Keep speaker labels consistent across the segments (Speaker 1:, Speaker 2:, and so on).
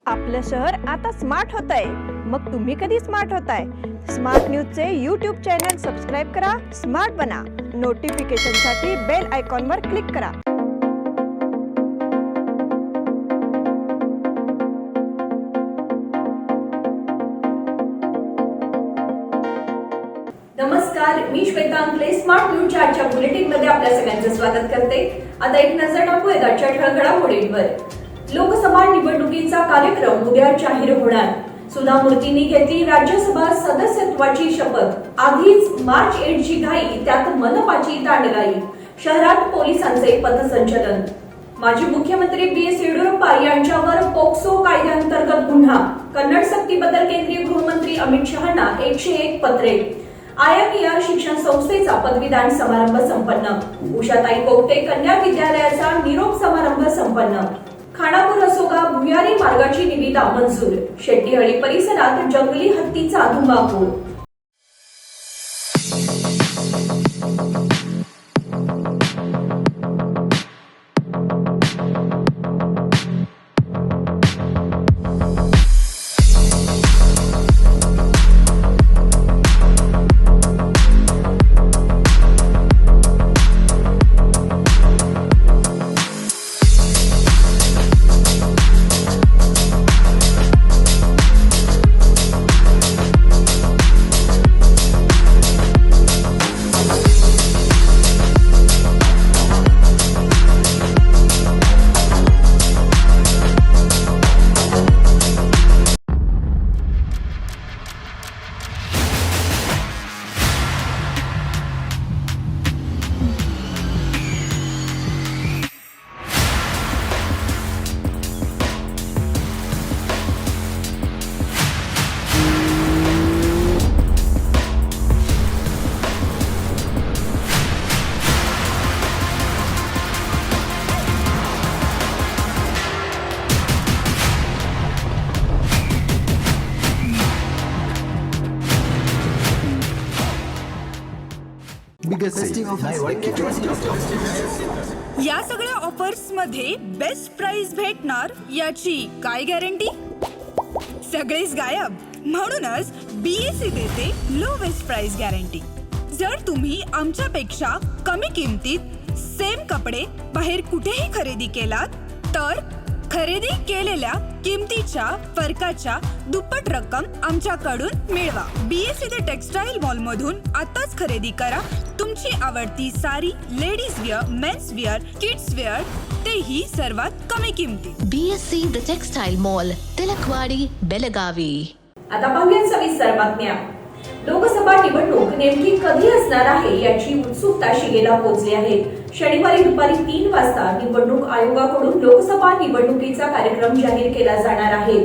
Speaker 1: आपलं शहर आता स्मार्ट होतंय. मग तुम्ही कधी स्मार्ट होताय? स्मार्ट न्यूजचे यूट्यूब चॅनल सबस्क्राईब करा, स्मार्ट बना. नोटिफिकेशनसाठी बेल आयकॉनवर क्लिक करा.
Speaker 2: नमस्कार, मी श्वेता अंकले. स्मार्ट न्यूजच्या आजच्या बुलेटिन मध्ये आपल्या सगळ्यांचं स्वागत करते. आता एक नजर टाकूया आजच्या ठळक घडामोडींवर. लोकसभा निवडणुकीचा कार्यक्रम उद्या जाहीर होणार. सुधा मूर्तींनी घेतली राज्यसभा सदस्यत्वाची शपथ. आधीच मार्च 8 ची घाई, त्यात मनपाची दांडगाई. शहरात पोलिसांचे पथसंचलन. माजी मुख्यमंत्री बी.एस. येडियुरप्पा यांच्यावर पोक्सो कायद्याअंतर्गत गुन्हा. कन्नड सक्तीबद्दल केंद्रीय गृहमंत्री अमित शहांना 101 पत्रे. IMER शिक्षण संस्थेचा पदवीदान समारंभ संपन्न. उषाताई कोकटे कन्या विद्यालयाचा निरोप समारंभ संपन्न. खानापूर असोगा भुयारी मार्गाची निविदा मंजूर. शेट्टीहळ्ळी परिसरात जंगली हत्तीचा धुमाकूळ.
Speaker 3: या सगळ्या ऑफर्स मध्ये बेस्ट प्राइस भेटणार याची काय गॅरंटी? सगळेच गायब. म्हणूनच BSE देते लोवेस्ट प्राइस गॅरंटी. जर तुम्ही आमच्यापेक्षा कमी किमतीत सेम कपडे बाहेर कुठेही खरेदी केलात तर खरेदी केलेल्या किमतीच्या फरकाच्या दुप्पट रक्कम आमच्याकडून मिळवा. BSE द टेक्सटाईल मॉल मधून आताच खरेदी करा तुमची आवडती sari, ladies wear, men's wear, kids wear, तेही सर्वात कमी किमतीत.
Speaker 4: BSE the textile mall, Tilakwadi, Belagavi.
Speaker 2: आता पाहूया सविस्तर बातम्या. लोकसभा निवडणूक नेमकी कधी असणार आहे याची उत्सुकता शिगेला पोहोचली आहे. शनिवारी दुपारी 3 वाजता निवडणूक आयोगाकडून लोकसभा निवडणुकीचा कार्यक्रम जाहीर केला जाणार आहे.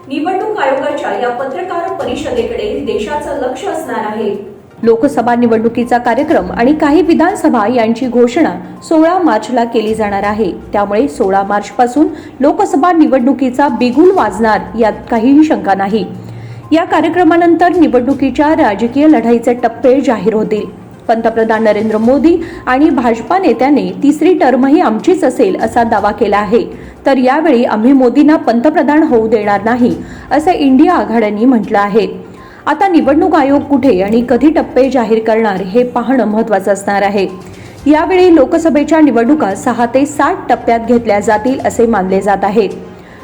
Speaker 2: निवडणूक आयोगाच्या या पत्रकार परिषदेकडे देशाचं लक्ष असणार आहे.
Speaker 5: लोकसभा निवडणुकीचा कार्यक्रम आणि काही विधानसभा यांची घोषणा 16 मार्चला केली जाणार आहे. त्यामुळे 16 मार्च पासून लोकसभा निवडणुकीचा बिगुल वाजणार यात काहीही शंका नाही. या कार्यक्रमानंतर निवडणुकीच्या राजकीय लढाईचे टप्पे जाहीर होतील. पंतप्रधान नरेंद्र मोदी आणि भाजपा नेत्यांनी तिसरी टर्मही आमचीच असेल असा दावा केला आहे. तर यावेळी आम्ही मोदींना पंतप्रधान होऊ देणार नाही असे इंडिया आघाडीने म्हटलं आहे. आता निवडणूक आयोग कुठे आणि कधी टप्पे जाहीर करणार हे पाहणं महत्त्वाचं असणार आहे. यावेळी लोकसभेच्या निवडणुका 6 ते 7 टप्प्यात घेतल्या जातील असे मानले जात आहे.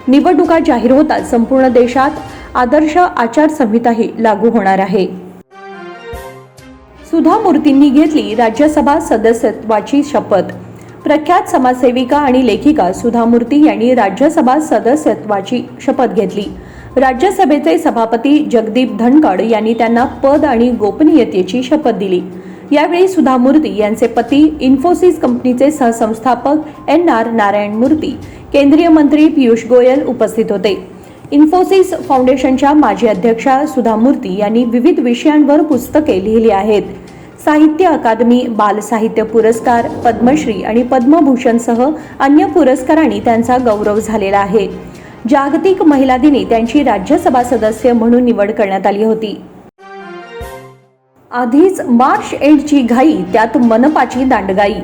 Speaker 5: निवडणुका जाहीर होताच संपूर्ण देशात आदर्श आचारसंहिताही लागू होणार आहे. सुधा मूर्तींनी घेतली राज्यसभा सदस्यत्वाची शपथ. प्रख्यात समाजसेविका आणि लेखिका सुधा मूर्ती यांनी राज्यसभा सदस्यत्वाची शपथ घेतली. राज्यसभेचे सभापती जगदीप धनखड यांनी त्यांना पद आणि गोपनीयतेची शपथ दिली. यावेळी सुधा मूर्ती यांचे पती, इन्फोसिस कंपनीचे सहसंस्थापक NR नारायण मूर्ती, केंद्रीय मंत्री पियुष गोयल उपस्थित होते. इन्फोसिस फाउंडेशनच्या माजी अध्यक्षा सुधा मूर्ती यांनी विविध विषयांवर पुस्तके लिहिली आहेत. साहित्य अकादमी, बाल साहित्य पुरस्कार, पद्मश्री आणि पद्मभूषणसह अन्य पुरस्कारांनी त्यांचा गौरव झालेला आहे. जागतिक महिला दिनी त्यांची राज्यसभा सदस्य म्हणून निवड करण्यात आली होती. आधीच मार्च 8 ची घाई, त्यात मनपाची दांडगाई.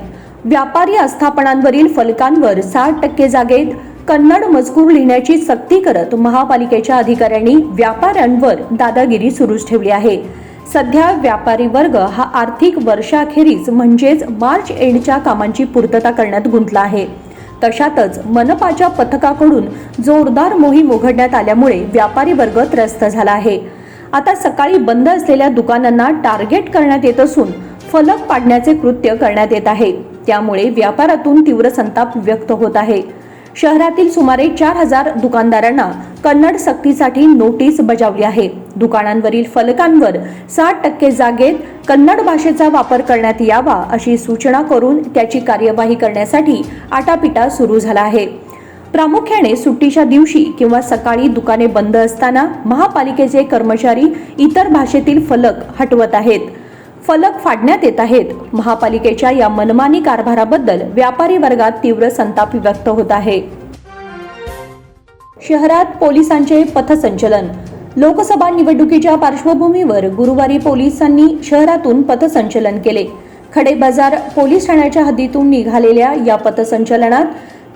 Speaker 5: व्यापारी आस्थापनांवरील फलकांवर 60% जागेत कन्नड मजकूर लिहिण्याची सक्ती करत महापालिकेच्या अधिकाऱ्यांनी व्यापाऱ्यांवर दादागिरी सुरूच ठेवली आहे. सध्या व्यापारी वर्ग हा आर्थिक वर्षाखेरीज म्हणजेच मार्च एंडच्या कामांची पूर्तता करण्यात गुंतला आहे. तशातच मनपाच्या पथकाकडून जोरदार मोहीम उघडण्यात आल्यामुळे व्यापारी वर्ग त्रस्त झाला आहे. आता सकाळी बंद असलेल्या दुकानांना टार्गेट करण्यात येत असून फलक पाडण्याचे कृत्य करण्यात येत आहे. त्यामुळे व्यापारातून तीव्र संताप व्यक्त होत आहे. शहरातील सुमारे 4000 दुकानदारांना कन्नड सक्तीसाठी नोटीस बजावली आहे. दुकानांवरील फलकांवर 60% जागेत कन्नड भाषेचा वापर करण्यात यावा अशी सूचना करून त्याची कार्यवाही करण्यासाठी आटापिटा सुरू झाला आहे. प्रामुख्याने सुट्टीच्या दिवशी किंवा सकाळी दुकाने बंद असताना महापालिकेचे कर्मचारी इतर भाषेतील फलक हटवत आहेत, फलक फाडण्यात येत आहेत. महापालिकेच्या या मनमानी कारभाराबद्दल व्यापारी वर्गात तीव्र संताप व्यक्त होत आहे. शहरात पोलिसांचे पथसंचलन. लोकसभा निवडणुकीच्या पार्श्वभूमीवर गुरुवारी पोलिसांनी शहरातून पथसंचलन केले. खडे बाजार पोलीस ठाण्याच्या हद्दीतून निघालेल्या या पथसंचलनात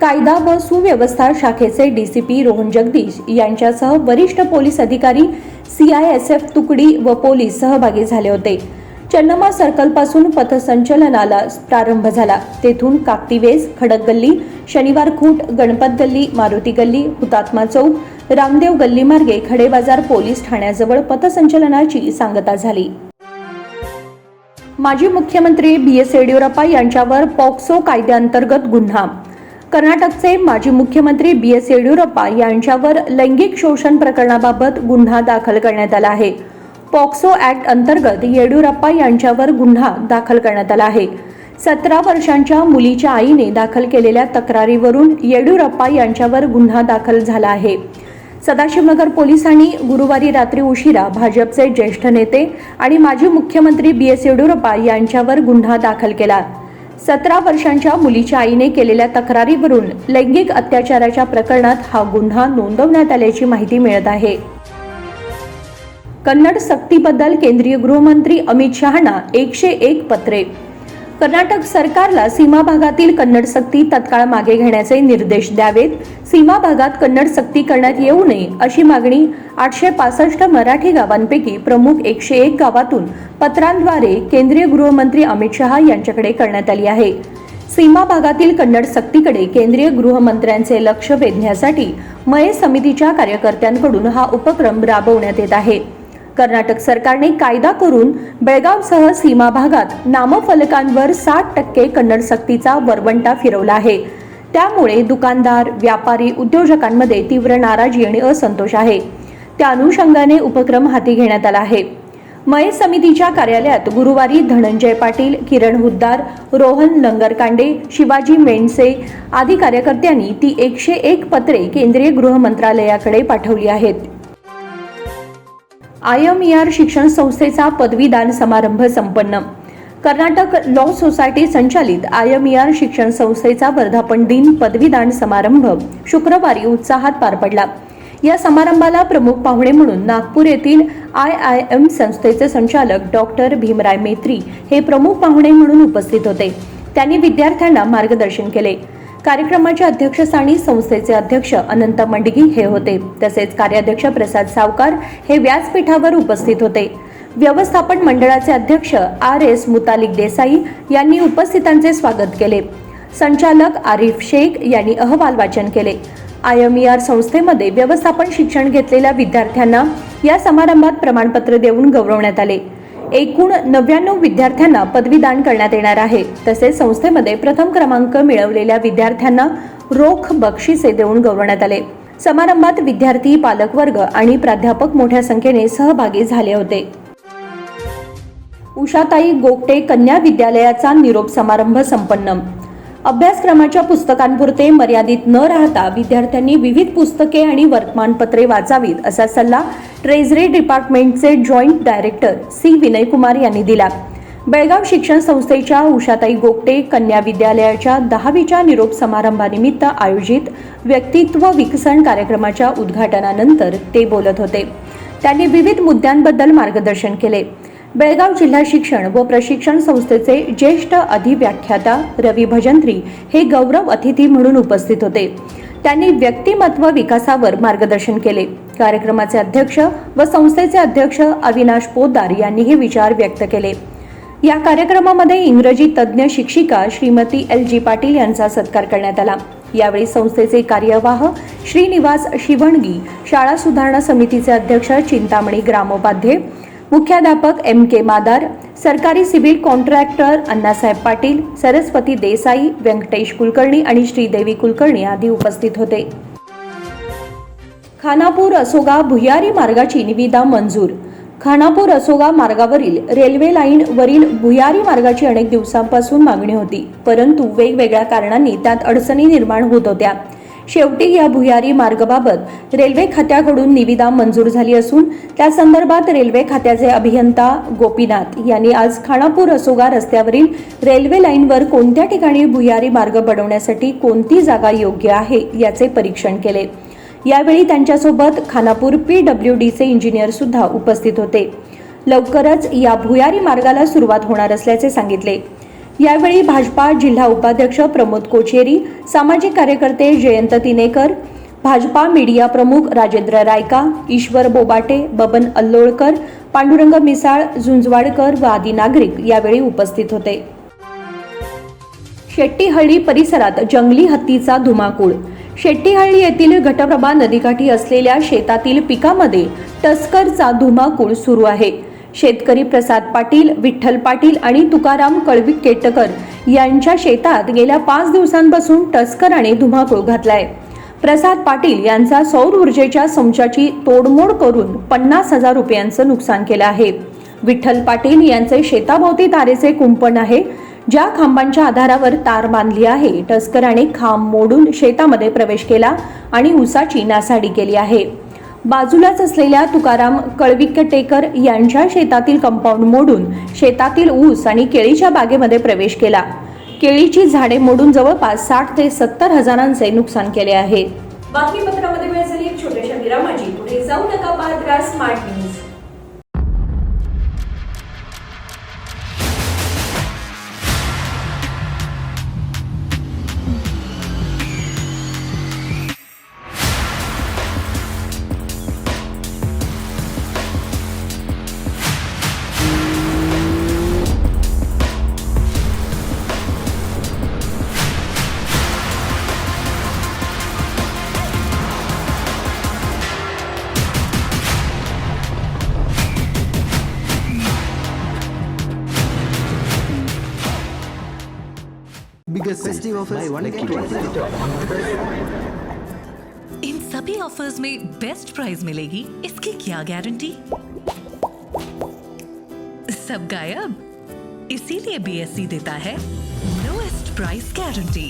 Speaker 5: कायदा व सुव्यवस्था शाखेचे डीसीपी रोहन जगदीश यांच्यासह वरिष्ठ पोलीस अधिकारी, CISF तुकडी व पोलीस सहभागी झाले होते. चन्नमा सर्कल पासून पथसंचलनाला प्रारंभ झाला. तेथून काकतीवेस, खडक गल्ली, शनिवार खूट, गणपत गल्ली, मारुती गल्ली, हुतात्मा चौक, रामदेव गल्ली मार्गे खडे बाजार पोलीस ठाण्याजवळ पथसंचलनाची सांगता झाली. माजी मुख्यमंत्री BS येडियुरप्पा यांच्यावर पॉक्सो कायद्याअंतर्गत गुन्हा. कर्नाटकचे माजी मुख्यमंत्री BS येडियुरप्पा यांच्यावर लैंगिक शोषण प्रकरणाबाबत गुन्हा दाखल करण्यात आला आहे. पॉक्सो ऍक्ट अंतर्गत येडियुरप्पा यांच्यावर गुन्हा दाखल करण्यात आला आहे. 17 वर्षांच्या मुलीच्या आईने दाखल केलेल्या तक्रारीवरून येडियुरप्पा यांच्यावर गुन्हा दाखल झाला आहे. सदाशिवनगर पोलिसांनी गुरुवारी रात्री उशिरा भाजपचे ज्येष्ठ नेते आणि माजी मुख्यमंत्री BS येडियुरप्पा यांच्यावर गुन्हा दाखल केला. 17 वर्षांच्या मुलीच्या आईने केलेल्या तक्रारीवरून लैंगिक अत्याचाराच्या प्रकरणात हा गुन्हा नोंदवण्यात आल्याची माहिती मिळत आहे. कन्नड सक्तीबद्दल केंद्रीय गृहमंत्री अमित शहांना 101 पत्रे. कर्नाटक सरकारला सीमा भागातील कन्नड सक्ती तत्काळ मागे घेण्याचे निर्देश द्यावेत. सीमा भागात कन्नड सक्ती करण्यात येऊ नये अशी मागणी 865 मराठी गावांपैकी प्रमुख 101 गावातून पत्रांद्वारे केंद्रीय गृहमंत्री अमित शहा यांच्याकडे करण्यात आली आहे. सीमा भागातील कन्नड सक्तीकडे केंद्रीय गृहमंत्र्यांचे लक्ष वेधण्यासाठी मये समितीच्या कार्यकर्त्यांकडून हा उपक्रम राबवण्यात येत आहे. कर्नाटक सरकारने कायदा करून बेळगावसह सीमा भागात नामफलकांवर 60% कन्नड सक्तीचा वरवंटा फिरवला आहे. त्यामुळे दुकानदार, व्यापारी, उद्योजकांमध्ये तीव्र नाराजी आणि असंतोष आहे. त्या अनुषंगाने उपक्रम हाती घेण्यात आला आहे. मये समितीच्या कार्यालयात गुरुवारी धनंजय पाटील, किरण हुद्दार, रोहन लंगरकांडे, शिवाजी मेंडसे आदी कार्यकर्त्यांनी ती 101 पत्रे केंद्रीय गृह मंत्रालयाकडे पाठवली आहेत. IMER शिक्षण संस्थेचा पदवीदान समारंभ संपन्न. कर्नाटक लॉ सोसायटी संचालित IMER शिक्षण संस्थेचा वर्धापन दिन पदवीदान समारंभ शुक्रवारी उत्साहात पार पडला. या समारंभाला प्रमुख पाहुणे म्हणून नागपूर येथील IIM संस्थेचे संचालक डॉक्टर भीमराय मेत्री हे प्रमुख पाहुणे म्हणून उपस्थित होते. त्यांनी विद्यार्थ्यांना मार्गदर्शन केले. कार्यक्रमाच्या अध्यक्षस्थानी संस्थेचे अध्यक्ष अनंत मंडगी हे होते. तसेच कार्याध्यक्ष प्रसाद सावकार हे व्यासपीठावर उपस्थित होते. व्यवस्थापन मंडळाचे अध्यक्ष RS मुतालिक देसाई यांनी उपस्थितांचे स्वागत केले. संचालक आरिफ शेख यांनी अहवाल वाचन केले. IMER संस्थेमध्ये व्यवस्थापन शिक्षण घेतलेल्या विद्यार्थ्यांना या समारंभात प्रमाणपत्र देऊन गौरवण्यात आले. एकूण 99 विद्यार्थ्यांना पदवीदान करण्यात येणार आहे. तसेच संस्थेमध्ये प्रथम क्रमांक मिळवलेल्या विद्यार्थ्यांना रोख बक्षिसे देऊन गौरवण्यात आले. समारंभात विद्यार्थी, पालकवर्ग आणि प्राध्यापक मोठ्या संख्येने सहभागी झाले होते. उषाताई गोगटे कन्या विद्यालयाचा निरोप समारंभ संपन्न. अभ्यासक्रमाच्या पुस्तकांपुरते मर्यादित न राहता विद्यार्थ्यांनी विविध पुस्तके आणि वर्तमानपत्रे वाचावीत असा सल्ला ट्रेझरी डिपार्टमेंटचे जॉईंट डायरेक्टर C विनयकुमार यांनी दिला. बेळगाव शिक्षण संस्थेच्या उषाताई गोगटे कन्या विद्यालयाच्या 10वीच्या निरोप समारंभानिमित्त आयोजित व्यक्तित्व विकसन कार्यक्रमाच्या उद्घाटनानंतर ते बोलत होते. त्यांनी विविध मुद्द्यांबद्दल मार्गदर्शन केले. बेळगाव जिल्हा शिक्षण व प्रशिक्षण संस्थेचे ज्येष्ठ अधिव्याख्याता रवी भजंत्री हे गौरव अतिथी म्हणून उपस्थित होते. त्यांनी व्यक्तिमत्व विकासावर मार्गदर्शन केले. कार्यक्रमाचे अध्यक्ष व संस्थेचे अध्यक्ष अविनाश पोद्दार यांनी हे विचार व्यक्त केले. या कार्यक्रमामध्ये इंग्रजी तज्ज्ञ शिक्षिका श्रीमती LG पाटील यांचा सत्कार करण्यात आला. यावेळी संस्थेचे कार्यवाह श्रीनिवास शिवणगी, शाळा सुधारणा समितीचे अध्यक्ष चिंतामणी ग्रामोपाध्ये, मुख्याध्यापक MK मादार, सरकारी सिव्हिल कॉन्ट्रॅक्टर अण्णासाहेब पाटील, सरस्वती देसाई, व्यंकटेश कुलकर्णी आणि श्रीदेवी कुलकर्णी आदी उपस्थित होते. खानापूर असोगा भुयारी मार्गाची निविदा मंजूर. खानापूर असोगा मार्गावरील रेल्वे लाईन वरील भुयारी मार्गाची अनेक दिवसांपासून मागणी होती, परंतु वेगवेगळ्या कारणांनी त्यात अडचणी निर्माण होत होत्या. शेवटी या भुयारी मार्गाबाबत रेल्वे खात्याकडून निविदा मंजूर झाली असून त्या संदर्भात रेल्वे खात्याचे अभियंता गोपीनाथ यांनी आज खानापूर असोगा रस्त्यावरील रेल्वे लाईनवर कोणत्या ठिकाणी भुयारी मार्ग बनवण्यासाठी कोणती जागा योग्य आहे याचे परीक्षण केले. यावेळी त्यांच्यासोबत खानापूर PWDचे इंजिनियर सुद्धा उपस्थित होते. लवकरच या भुयारी मार्गाला सुरुवात होणार असल्याचे सांगितले. यावेळी भाजपा जिल्हा उपाध्यक्ष प्रमोद कोचेरी, सामाजिक कार्यकर्ते जयंत तिनेकर, भाजपा मीडिया प्रमुख राजेंद्र रायका, ईश्वर बोबाटे, बबन अल्लोळकर, पांडुरंग मिसाळ, झुंजवाडकर व आदी नागरिक यावेळी उपस्थित होते. शेट्टीहळ्ळी परिसरात जंगली हत्तीचा धुमाकूळ. शेट्टीहळ्ळी येथील घटप्रभा नदीकाठी असलेल्या शेतातील पिकामध्ये टस्करचा धुमाकूळ सुरू आहे. शेतकरी प्रसाद पाटील, विठ्ठल पाटील आणि तुकाराम कळविकेटकर यांच्या शेतात गेल्या 5 दिवसांपासून टस्कराने धुमाकूळ घातलाय. प्रसाद पाटील यांचा सौर ऊर्जेच्या संचाची तोडमोड करून 50,000 रुपयांचं नुकसान केलं आहे. विठ्ठल पाटील यांचे शेताभोवती तारेचे कुंपण आहे, ज्या खांबांच्या आधारावर तार बांधली आहे. टस्कराने खांब मोडून शेतामध्ये प्रवेश केला आणि ऊसाची नासाडी केली आहे. बाजूलाच असलेल्या तुकाराम कळविकेटकर यांच्या शेतातील कंपाऊंड मोडून शेतातील ऊस आणि केळीच्या बागेमध्ये प्रवेश केला. केळीची झाडे मोडून जवळपास 60 ते 70 हजारांचे नुकसान केले आहे.
Speaker 2: बातमीपत्रामध्ये वेळ झाली एक छोट्याशा विरामाची. पुढे जाऊ नका, पाहत राहा smart news.
Speaker 6: Biggest festive offers by 180.
Speaker 7: In सभी ऑफर्स में बेस्ट प्राइस मिलेगी, इसकी क्या गारंटी? सब गायब, इसीलिए BSC देता है लोएस्ट प्राइस गारंटी.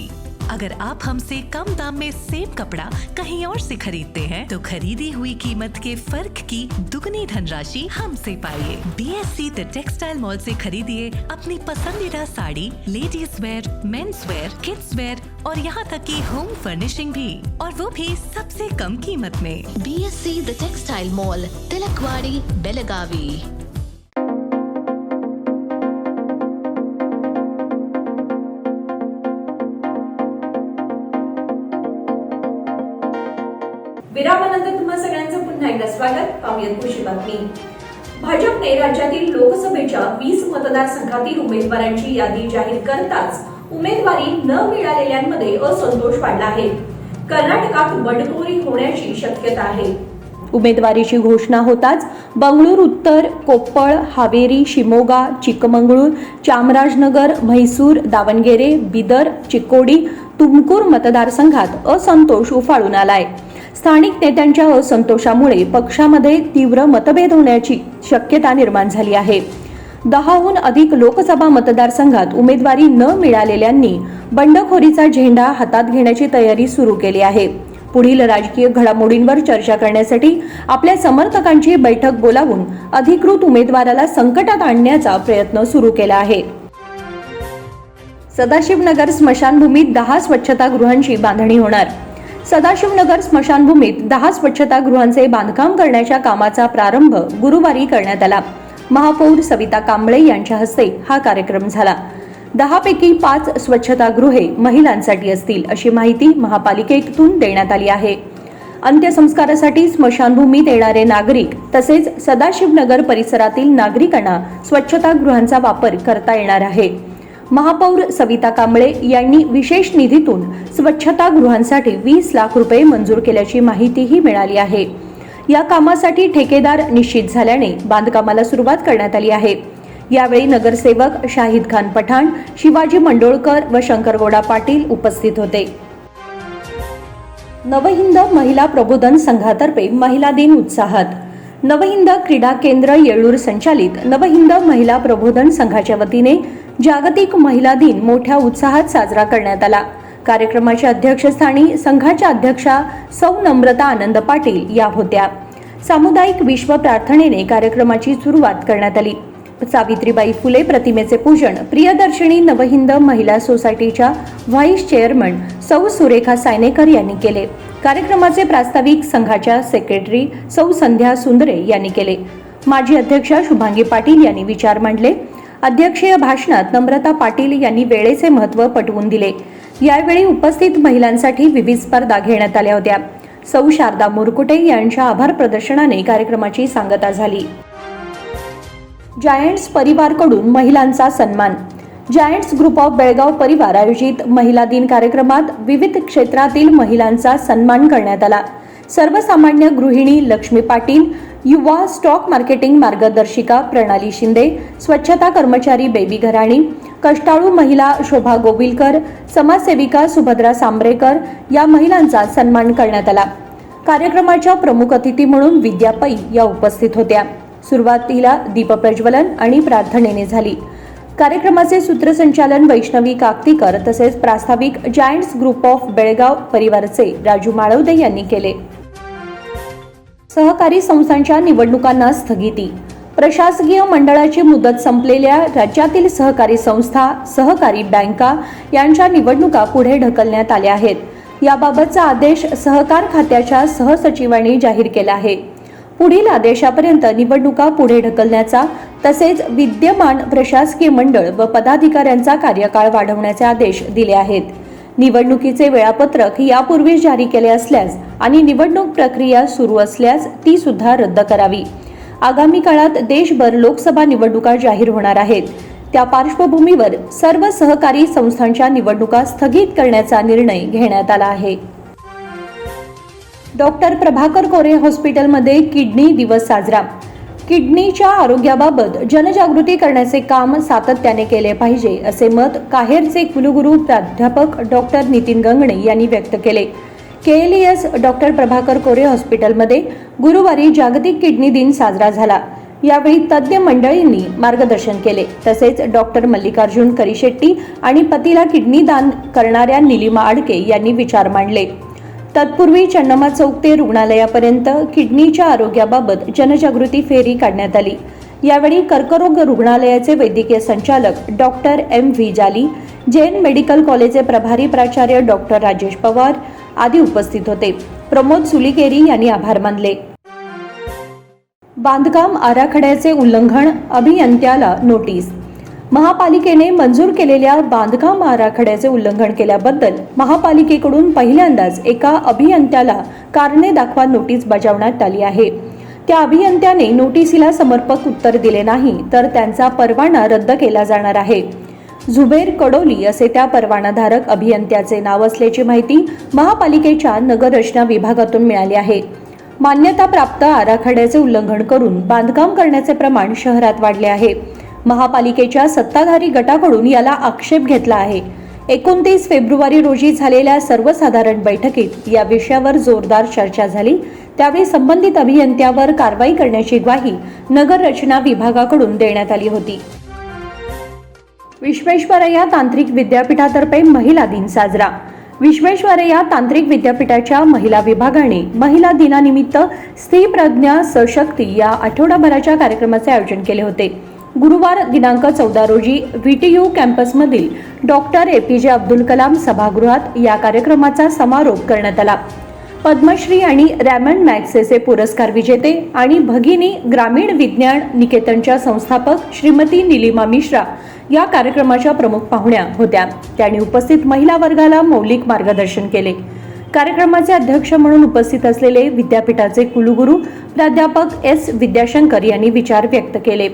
Speaker 7: अगर आप हमसे कम दाम में सेम कपड़ा कहीं और से खरीदते हैं तो खरीदी हुई कीमत के फर्क की दुगनी धनराशि हमसे पाइए. BSC द टेक्सटाइल मॉल से खरीदिए अपनी पसंदीदा sari, ladies wear, men's wear, kids wear और यहाँ तक की होम फर्निशिंग भी, और वो भी सबसे कम कीमत में.
Speaker 4: BSC the textile mall, Tilakwadi, Belagavi.
Speaker 2: विरामानंतर तुम्हा सगळ्यांचं पुन्हा एकदा स्वागत. पाहूयात पुढची बातमी. भाजपने राज्यातील लोकसभेच्या 20 मतदारसंघातील उमेदवारांची यादी जाहीर करताच उमेदवारी न मिळालेल्यांमध्ये असंतोष वाढला आहे. कर्नाटकात बंडखोरी होण्याची शक्यता आहे.
Speaker 5: उमेदवारीची घोषणा होताच बंगळूर उत्तर, कोप्पळ, हावेरी, शिमोगा, चिಕ್ಕमंगळूर, चामराजनगर, म्हैसूर, दावणगेरे, बिदर, चिक्कोडी, तुमकूर मतदारसंघात असंतोष उफाळून आलाय. स्थानिक नेत्यांच्या असंतोषामुळे पक्षामध्ये तीव्र मतभेद होण्याची शक्यता निर्माण झाली आहे. 10हून अधिक लोकसभा मतदारसंघात उमेदवारी न मिळालेल्यांनी बंडखोरीचा झेंडा हातात घेण्याची तयारी सुरू केली आहे. पुढील राजकीय घडामोडींवर चर्चा करण्यासाठी आपल्या समर्थकांची बैठक बोलावून अधिकृत उमेदवाराला संकटात आणण्याचा प्रयत्न सुरू केला आहे. सदाशिवनगर स्मशानभूमीत 10 स्वच्छतागृहांची बांधणी होणार. सदाशिवनगर स्मशानभूमीत 10 स्वच्छतागृहांचे बांधकाम करण्याच्या कामाचा प्रारंभ गुरुवारी करण्यात आला. महापौर सविता कांबळे यांच्या हस्ते हा कार्यक्रम झाला. 10पैकी 5 स्वच्छतागृहे महिलांसाठी असतील अशी माहिती महापालिकेतून देण्यात आली आहे. अंत्यसंस्कारासाठी स्मशानभूमीत येणारे नागरिक तसेच सदाशिवनगर परिसरातील नागरिकांना स्वच्छतागृहांचा वापर करता येणार आहे. महापौर सविता कांबळे यांनी विशेष निधीतून स्वच्छतागृहांसाठी 20 लाख रुपये मंजूर केल्याची माहितीही मिळाली आहे. या कामासाठी ठेकेदार निश्चित झाल्याने बांधकामाला सुरुवात करण्यात आली आहे. यावेळी नगरसेवक शाहिद खान पठाण, शिवाजी मंडोळकर व शंकरगौडा पाटील उपस्थित होते. नवहिंद महिला प्रबोधन संघातर्फे महिला दिन उत्साहात. नवहिंद क्रीडा केंद्र येळूर संचालित नवहिंद महिला प्रबोधन संघाच्या वतीने जागतिक महिला दिन मोठ्या उत्साहात साजरा करण्यात आला. कार्यक्रमाच्या अध्यक्षस्थानी संघाच्या अध्यक्षा सौ नम्रता आनंद पाटील या होत्या. सामुदायिक विश्व प्रार्थनेने कार्यक्रमाची सुरुवात करण्यात आली. सावित्रीबाई फुले प्रतिमेचे पूजन प्रियदर्शिनी नवहिंद महिला सोसायटीच्या व्हाईस चेअरमन सौ सुरेखा सायनेकर यांनी केले. कार्यक्रमाचे प्रास्ताविक संघाच्या सेक्रेटरी सौ संध्या सुंदरे यांनी केले. माजी अध्यक्षा शुभांगी पाटील यांनी विचार मांडले. अध्यक्षीय भाषणात नम्रता पाटील यांनी वेळेचे महत्त्व पटवून दिले. यावेळी उपस्थित महिलांसाठी विविध स्पर्धा घेण्यात आल्या होत्या. सौ शारदा मुरकुटे यांच्या आभार प्रदर्शनाने कार्यक्रमाची सांगता झाली. जायंट्स परिवारकडून महिलांचा सन्मान. जायंट्स ग्रुप ऑफ बेळगाव परिवार आयोजित महिला दिन कार्यक्रमात विविध क्षेत्रातील महिलांचा सन्मान करण्यात आला. सर्वसामान्य गृहिणी लक्ष्मी पाटील, युवा स्टॉक मार्केटिंग मार्गदर्शिका प्रणाली शिंदे, स्वच्छता कर्मचारी बेबी घराणी, कष्टाळू महिला शोभा गोविलकर, समाजसेविका सुभद्रा सांबरेकर या महिलांचा सन्मान करण्यात आला. कार्यक्रमाच्या प्रमुख अतिथी म्हणून विद्या पै या उपस्थित होत्या. सुरुवातीला दीपप्रज्वलन आणि प्रार्थनेने झाली. कार्यक्रमाचे सूत्रसंचालन वैष्णवी काकतीकर तसेच प्रास्ताविक जायंट्स ग्रुप ऑफ बेळगाव परिवारचे राजू माळवदे यांनी केले. सहकारी संस्थांच्या निवडणुकांना स्थगिती. प्रशासकीय मंडळाची मुदत संपलेल्या राज्यातील सहकारी संस्था, सहकारी बँका यांच्या निवडणुका पुढे ढकलण्यात आल्या आहेत. याबाबतचा आदेश सहकार खात्याच्या सहसचिवांनी जाहीर केला आहे. पुढील आदेशापर्यंत निवडणुका पुढे ढकलण्याचा तसेच विद्यमान प्रशासकीय मंडळ व पदाधिकाऱ्यांचा कार्यकाळ वाढवण्याचे आदेश दिले आहेत. निवडणुकीचे वेळापत्रक यापूर्वीच जारी केले असल्यास आणि निवडणूक प्रक्रिया सुरू असल्यास ती सुद्धा रद्द करावी. आगामी काळात देशभर लोकसभा निवडणुका जाहीर होणार आहेत. त्या पार्श्वभूमीवर सर्व सहकारी संस्थांच्या निवडणुका स्थगित करण्याचा निर्णय घेण्यात आला आहे. डॉक्टर प्रभाकर कोरे हॉस्पिटलमध्ये किडनी दिवस साजरा. किडनीच्या आरोग्याबाबत जनजागृती करण्याचे काम सातत्याने केले पाहिजे असे मत काहेरचे कुलगुरू प्राध्यापक डॉक्टर नितीन गंगणे यांनी व्यक्त केले. KLES डॉक्टर प्रभाकर कोरे हॉस्पिटलमध्ये गुरुवारी जागतिक किडनी दिन साजरा झाला. यावेळी तज्ज्ञ मंडळींनी मार्गदर्शन केले. तसेच डॉक्टर मल्लिकार्जुन करिशेट्टी आणि पतीला किडनी दान करणाऱ्या निलिमा आडके यांनी विचार मांडले. तत्पूर्वी चन्नम्मा चौक ते रुग्णालयापर्यंत किडनीच्या आरोग्याबाबत जनजागृती फेरी काढण्यात आली. यावेळी कर्करोग रुग्णालयाचे वैद्यकीय संचालक डॉक्टर MV जाली, जैन मेडिकल कॉलेजचे प्रभारी प्राचार्य डॉक्टर राजेश पवार आदी उपस्थित होते. प्रमोद सुलिकेरी यांनी आभार मानले. बांधकाम आराखड्याचे उल्लंघन, अभियंत्याला नोटीस. महापालिकेने मंजूर केलेल्या बांधकाम आराखड्याचे उल्लंघन केल्याबद्दल महापालिकेकडून पहिल्यांदाच एका अभियंत्याला कारणे दाखवा नोटीस बजावण्यात आली आहे. त्या अभियंत्याने नोटीसीला समर्पक उत्तर दिले नाही तर त्यांचा परवाना रद्द केला जाणार आहे. झुबेर कडोली असे त्या परवानाधारक अभियंत्याचे नाव असल्याची माहिती महापालिकेच्या नगररचना विभागातून मिळाली आहे. मान्यताप्राप्त आराखड्याचे उल्लंघन करून बांधकाम करण्याचे प्रमाण शहरात वाढले आहे. महापालिकेच्या सत्ताधारी गटाकडून याला आक्षेप घेतला आहे. 29 फेब्रुवारी रोजी झालेल्या सर्वसाधारण बैठकीत या विषयावर जोरदार चर्चा झाली. त्यावेळी संबंधित अभियंत्यावर कारवाई करण्याची ग्वाही नगररचना विभागाकडून देण्यात आली होती. विश्वेश्वरय्या तांत्रिक विद्यापीठातर्फे महिला दिन साजरा. विश्वेश्वरय्या तांत्रिक विद्यापीठाच्या महिला विभागाने महिला दिनानिमित्त स्त्री प्रज्ञा सशक्ती या आठवडाभराच्या कार्यक्रमाचे आयोजन केले होते. गुरुवार दिनांक 14 रोजी VTU कॅम्पसमधील डॉक्टर APJ अब्दुल कलाम सभागृहात या कार्यक्रमाचा समारोप करण्यात आला. पद्मश्री आणि रॅमन मॅग्सेसे पुरस्कार विजेते आणि भगिनी ग्रामीण विज्ञान निकेतनच्या संस्थापक श्रीमती निलिमा मिश्रा या कार्यक्रमाच्या प्रमुख पाहुण्या होत्या. त्यांनी उपस्थित महिला वर्गाला मौलिक मार्गदर्शन केले. कार्यक्रमाचे अध्यक्ष म्हणून उपस्थित असलेले विद्यापीठाचे कुलगुरू प्राध्यापक एस. विद्याशंकर यांनी विचार व्यक्त केले.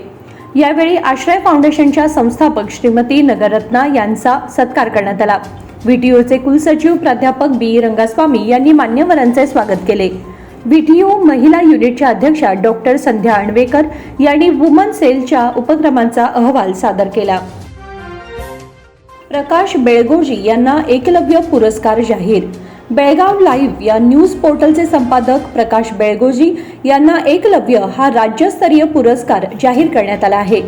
Speaker 5: यावेळी आश्रय फाउंडेशनच्या संस्थापक श्रीमती नगरत्ना यांचा सत्कार करण्यात आला. व्हीटीओचे कुलसचिव प्राध्यापक बी. रंगास्वामी यांनी मान्यवरांचे स्वागत केले. व्हीटीओ महिला युनिटच्या अध्यक्षा डॉक्टर संध्या अणवेकर यांनी वुमन सेलच्या उपक्रमांचा अहवाल सादर केला. प्रकाश बेळगोजी यांना एकलव्य पुरस्कार जाहीर. बेळगाव लाईव्ह या न्यूज पोर्टलचे संपादक प्रकाश बेळगोजी यांना एकलव्य हा राज्यस्तरीय पुरस्कार जाहीर करण्यात आला आहे.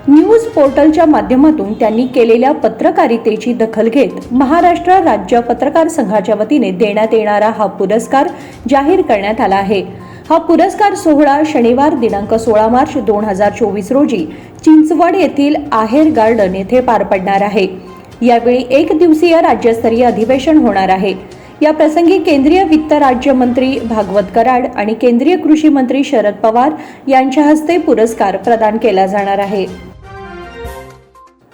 Speaker 5: न्यूज पोर्टलच्या माध्यमातून त्यांनी केलेल्या पत्रकारितेची दखल घेत महाराष्ट्र राज्य पत्रकार संघाच्या वतीने देण्यात येणारा हा पुरस्कार जाहीर करण्यात आला आहे. हा पुरस्कार सोहळा शनिवार दिनांक 16 मार्च 2024 रोजी चिंचवड येथील आहेर गार्डन येथे पार पडणार आहे. यावेळी एक दिवसीय राज्यस्तरीय अधिवेशन होणार आहे. या प्रसंगी केंद्रीय वित्त राज्यमंत्री भागवत कराड आणि केंद्रीय कृषी मंत्री शरद पवार यांच्या हस्ते पुरस्कार प्रदान केला जाणार आहे.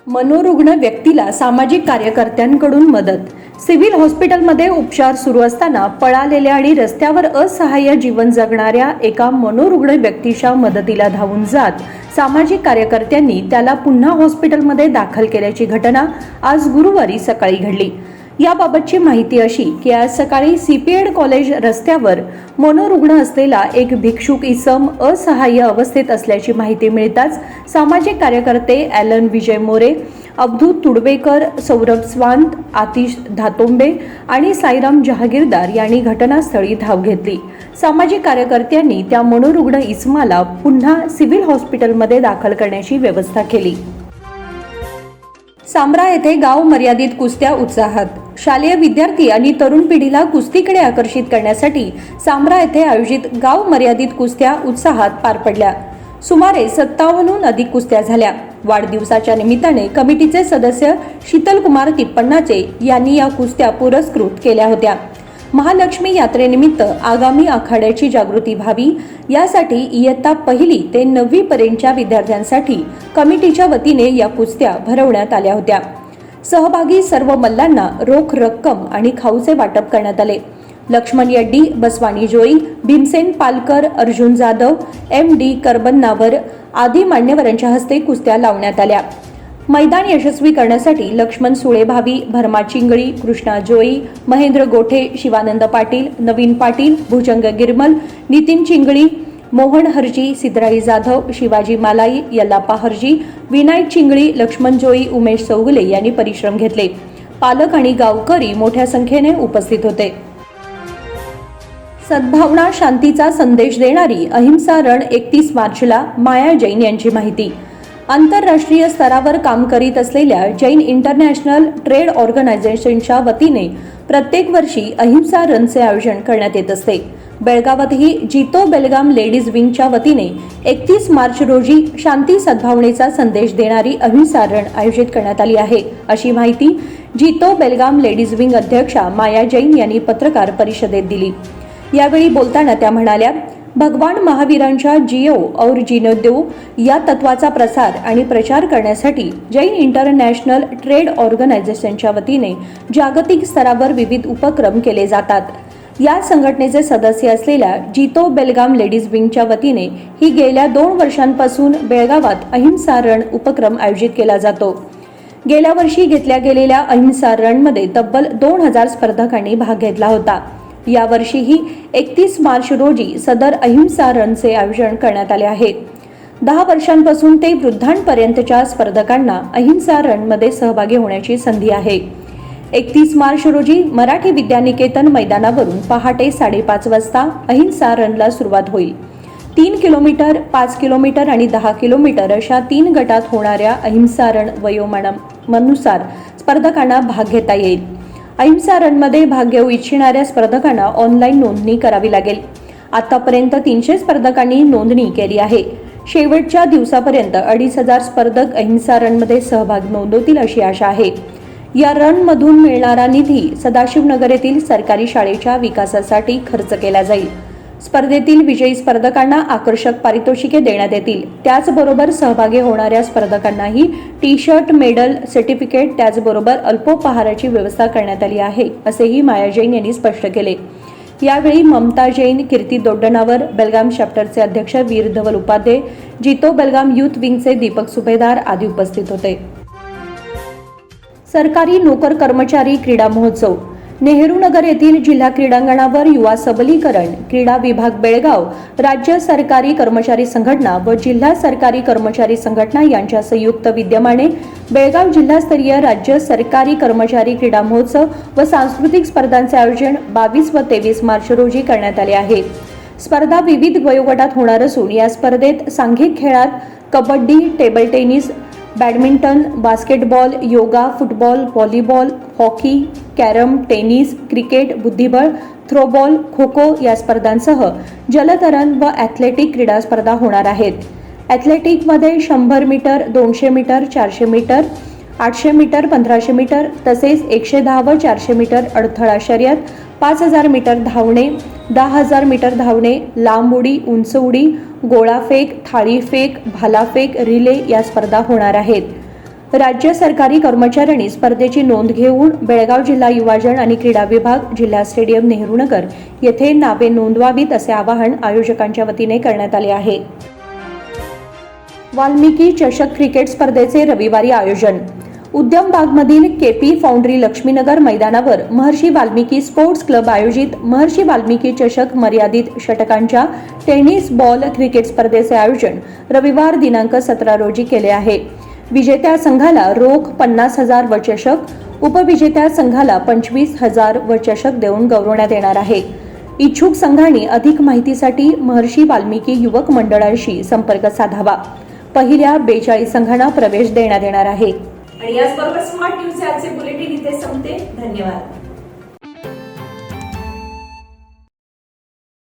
Speaker 5: मनोरुग्ण व्यक्तीला सामाजिक कार्यकर्त्यांकडून मदत. सिव्हिल हॉस्पिटलमध्ये उपचार सुरू असताना पळालेल्या आणि रस्त्यावर असहाय्य जीवन जगणाऱ्या एका मनोरुग्ण व्यक्तीच्या मदतीला धावून जात सामाजिक कार्यकर्त्यांनी त्याला पुन्हा हॉस्पिटलमध्ये दाखल केल्याची घटना आज गुरुवारी सकाळी घडली. याबाबतची माहिती अशी की आज सकाळी सीपीएड कॉलेज रस्त्यावर मनोरुग्ण असलेला एक भिक्षुक इसम असहाय्य अवस्थेत असल्याची माहिती मिळताच सामाजिक कार्यकर्ते ॲलन विजय मोरे, अब्दू तुडवेकर, सौरभ स्वांत, आतिश धातोंबे आणि साईराम जहागीरदार यांनी घटनास्थळी धाव घेतली. सामाजिक कार्यकर्त्यांनी त्या मनोरुग्ण इसमाला पुन्हा सिव्हिल हॉस्पिटलमध्ये दाखल करण्याची व्यवस्था केली. सांब्रा येथे गाव मर्यादित कुस्त्या उत्साहात. शालेय विद्यार्थी आणि तरुण पिढीला कुस्तीकडे आकर्षित करण्यासाठी सांब्रा येथे आयोजित गाव मर्यादित कुस्त्या उत्साहात पार पडल्या. सुमारे 57हून अधिक कुस्त्या झाल्या. वाढदिवसाच्या निमित्ताने कमिटीचे सदस्य शीतलकुमार तिप्पण्णाचे यांनी या कुस्त्या पुरस्कृत केल्या होत्या. महालक्ष्मी यात्रेनिमित्त आगामी आखाड्याची जागृती व्हावी यासाठी इयत्ता 1ली ते 9वी पर्यंतच्या विद्यार्थ्यांसाठी कमिटीच्या वतीने या कुस्त्या भरवण्यात आल्या होत्या. सहभागी सर्व मल्लांना रोख रक्कम आणि खाऊचे वाटप करण्यात आले. लक्ष्मण यड्डी, बसवानी जोई, भीमसेन पालकर, अर्जुन जाधव, MD करबन्नावर आदी मान्यवरांच्या हस्ते कुस्त्या लावण्यात आल्या. मैदान यशस्वी करण्यासाठी लक्ष्मण सुळेभावी, भरमा चिंगळी, कृष्णा जोई, महेंद्र गोठे, शिवानंद पाटील, नवीन पाटील, भुजंग गिरमल, नितीन चिंगळी, मोहन हरजी, सिद्धराई जाधव, शिवाजी मालाई, यल्लाप्पा हरजी, विनायक चिंगळी, लक्ष्मण जोई, उमेश चौगुले यांनी परिश्रम घेतले. पालक आणि गावकरी मोठ्या संख्येने उपस्थित होते. सद्भावना शांतीचा संदेश देणारी अहिंसा रण 31 मार्चला. माया जैन यांची माहिती. आंतरराष्ट्रीय स्तरावर काम करीत असलेल्या जैन इंटरनॅशनल ट्रेड ऑर्गनायझेशनच्या वतीने प्रत्येक वर्षी अहिंसा रनचे आयोजन करण्यात येत असते. बेळगावातही जितो बेलगाम लेडीज विंगच्या वतीने 31 मार्च रोजी शांती सद्भावनेचा संदेश देणारी अहिंसा रण आयोजित करण्यात आली आहे, अशी माहिती जितो बेलगाम लेडीज विंग अध्यक्षा माया जैन यांनी पत्रकार परिषदेत दिली. यावेळी बोलताना त्या म्हणाल्या, भगवान महावीरांच्या जियो और जीने दो या तत्वाचा प्रसार आणि प्रचार करण्यासाठी जैन इंटरनॅशनल ट्रेड ऑर्गनायझेशनच्या वतीने जागतिक स्तरावर विविध उपक्रम केले जातात. या संघटनेचे सदस्य असलेल्या जितो बेलगाम लेडीज विंगच्या वतीने ही गेल्या 2 वर्षांपासून बेळगावात अहिंसा रण उपक्रम आयोजित केला जातो. गेल्या वर्षी घेतल्या गेलेल्या अहिंसा रणमध्ये तब्बल 2000 स्पर्धकांनी भाग घेतला होता. यावर्षीही 31 मार्च रोजी सदर अहिंसा रणचे आयोजन करण्यात आले आहे. 10 वर्षांपासून ते वृद्धांपर्यंतच्या स्पर्धकांना अहिंसा रणमध्ये सहभागी होण्याची संधी आहे. 31 मार्च रोजी मराठी विद्यानिकेतन मैदानावरून पहाटे 5:30 वाजता अहिंसा रनला सुरुवात होईल. 3 किलोमीटर, 5 किलोमीटर आणि 10 किलोमीटर अशा 3 गटात होणाऱ्या अहिंसा रण वयोमानानुसार स्पर्धकांना भाग घेता येईल. अहिंसा रणमध्ये भाग घेऊ इच्छिणाऱ्या स्पर्धकांना ऑनलाईन नोंदणी करावी लागेल. आतापर्यंत 300 स्पर्धकांनी नोंदणी केली आहे. शेवटच्या दिवसापर्यंत 2500 स्पर्धक अहिंसा रणमध्ये सहभाग नोंदवतील अशी आशा आहे. या रनमधून मिळणारा निधी सदाशिवनगर येथील सरकारी शाळेच्या विकासासाठी खर्च केला जाईल. स्पर्धेतील विजयी स्पर्धकांना आकर्षक पारितोषिके देण्यात येतील. त्याचबरोबर सहभागी होणाऱ्या स्पर्धकांनाही टी-शर्ट, मेडल, सर्टिफिकेट, त्याचबरोबर अल्पोपहाराची व्यवस्था करण्यात आली आहे, असेही माया जैन यांनी स्पष्ट केले. यावेळी ममता जैन, कीर्ती दोड्डनावर, बेलगाम चॅप्टरचे अध्यक्ष वीर धवल उपाध्ये, जितो बेलगाम युथ विंगचे दीपक सुभेदार आदी उपस्थित होते. सरकारी नोकर कर्मचारी क्रीडा महोत्सव. नेहरूनगर येथील जिल्हा क्रीडांगणावर युवा सबलीकरण, क्रीडा विभाग बेळगाव, राज्य सरकारी कर्मचारी संघटना व जिल्हा सरकारी कर्मचारी संघटना यांच्या संयुक्त विद्यमाने बेळगाव जिल्हास्तरीय राज्य सरकारी कर्मचारी क्रीडा महोत्सव व सांस्कृतिक स्पर्धांचे आयोजन 22 व 23 मार्च रोजी करण्यात आले आहे. स्पर्धा विविध वयोगटात होणार असून या स्पर्धेत सांघिक खेळात kabaddi, table tennis, badminton, basketball, yoga, football, volleyball, hockey, carrom, tennis, cricket, बुद्धिबळ, थ्रोबॉल, खो खो या स्पर्धांसह जलतरण व ॲथलेटिक क्रीडा स्पर्धा होणार आहेत. ॲथलेटिकमध्ये 100 metre, 200 metre, 400 metre, 800 metre, 1500 metre तसेच 110 व 400 मीटर अडथळा शर्यत, 5000 मीटर धावणे, 10,000 मीटर धावणे, लांब उडी, उंच उडी, गोळाफेक, थाळीफेक, भालाफेक, रिले या स्पर्धा होणार आहेत. राज्य सरकारी कर्मचाऱ्यांनी स्पर्धेची नोंद घेऊन बेळगाव जिल्हा युवाजन आणि क्रीडा विभाग, जिल्हा स्टेडियम नेहरूनगर येथे नावे नोंदवावीत असे आवाहन आयोजकांच्या वतीने करण्यात आले आहे. वाल्मिकी चषक क्रिकेट स्पर्धेचे रविवारी आयोजन. उद्यम बागमधील केपी फाउंड्री लक्ष्मीनगर मैदानावर महर्षी वाल्मिकी स्पोर्ट्स क्लब आयोजित महर्षी वाल्मिकी चषक मर्यादित षटकांच्या टेनिस बॉल क्रिकेट स्पर्धेचे आयोजन रविवार दिनांक 17 रोजी केले आहे. विजेत्या संघाला रोख 50,000 व चषक, उपविजेत्या संघाला 25,000 व चषक देऊन गौरवण्यात येणार आहे. इच्छुक संघांनी अधिक माहितीसाठी महर्षी वाल्मिकी युवक मंडळाशी संपर्क साधावा. पहिल्या 42 संघांना प्रवेश देण्यात येणार आहे.
Speaker 2: आणि याचबरोबर स्मार्ट न्यूजचे आजचे बुलेटिन इथे संपते. धन्यवाद.